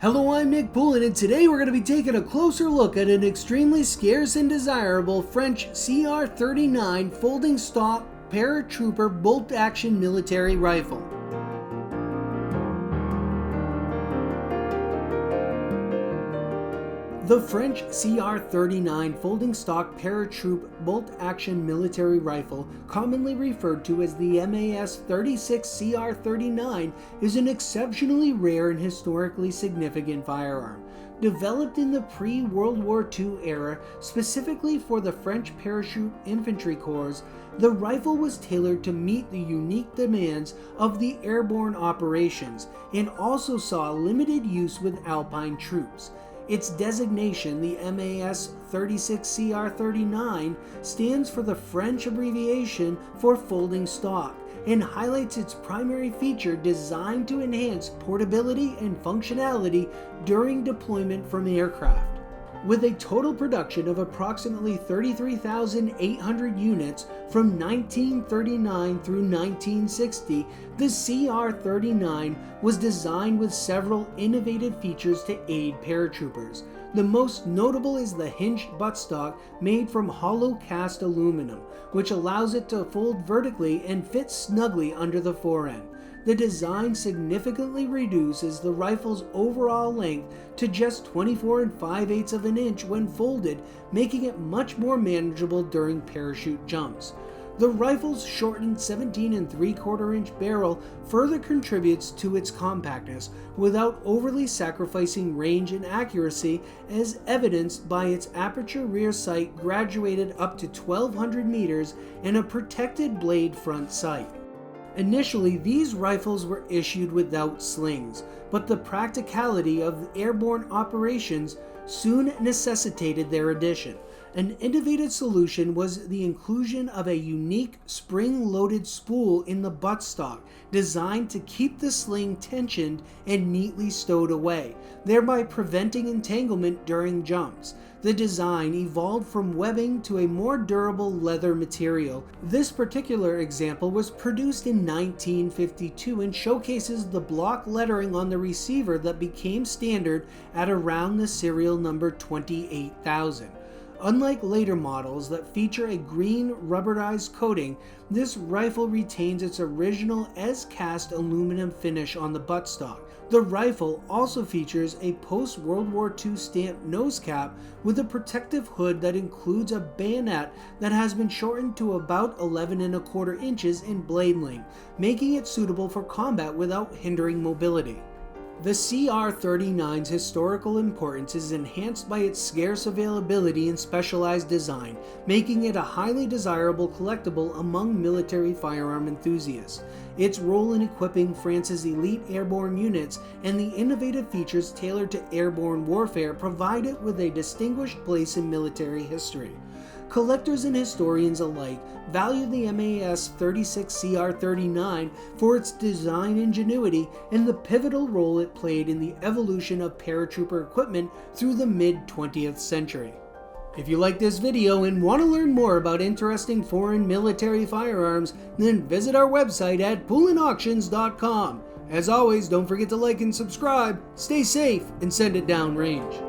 Hello, I'm Nick Poulin, and today we're going to be taking a closer look at an extremely scarce and desirable French CR39 folding stock paratrooper bolt-action military rifle. The French CR39 folding stock paratroop bolt-action military rifle, commonly referred to as the MAS-36 CR39, is an exceptionally rare and historically significant firearm. Developed in the pre-World War II era specifically for the French Parachute Infantry Corps, the rifle was tailored to meet the unique demands of the airborne operations and also saw limited use with Alpine troops. Its designation, the MAS-36 CR39, stands for the French abbreviation for folding stock and highlights its primary feature designed to enhance portability and functionality during deployment from aircraft. With a total production of approximately 33,800 units from 1939 through 1960, the CR39 was designed with several innovative features to aid paratroopers. The most notable is the hinged buttstock made from hollow cast aluminum, which allows it to fold vertically and fit snugly under the forend. The design significantly reduces the rifle's overall length to just 24 5/8 of an inch when folded, making it much more manageable during parachute jumps. The rifle's shortened 17 3/4 inch barrel further contributes to its compactness without overly sacrificing range and accuracy, as evidenced by its aperture rear sight graduated up to 1,200 meters and a protected blade front sight. Initially, these rifles were issued without slings, but the practicality of airborne operations soon necessitated their addition. An innovative solution was the inclusion of a unique spring-loaded spool in the buttstock, designed to keep the sling tensioned and neatly stowed away, thereby preventing entanglement during jumps. The design evolved from webbing to a more durable leather material. This particular example was produced in 1952 and showcases the block lettering on the receiver that became standard at around the serial number 28,000. Unlike later models that feature a green rubberized coating, this rifle retains its original as-cast aluminum finish on the buttstock. The rifle also features a post-World War II stamped nose cap with a protective hood that includes a bayonet that has been shortened to about 11 1/4 inches in blade length, making it suitable for combat without hindering mobility. The CR39's historical importance is enhanced by its scarce availability and specialized design, making it a highly desirable collectible among military firearm enthusiasts. Its role in equipping France's elite airborne units and the innovative features tailored to airborne warfare provide it with a distinguished place in military history. Collectors and historians alike value the MAS-36 CR39 for its design ingenuity and the pivotal role it played in the evolution of paratrooper equipment through the mid-20th century. If you like this video and want to learn more about interesting foreign military firearms, then visit our website at poulinauctions.com. As always, don't forget to like and subscribe, stay safe, and send it downrange.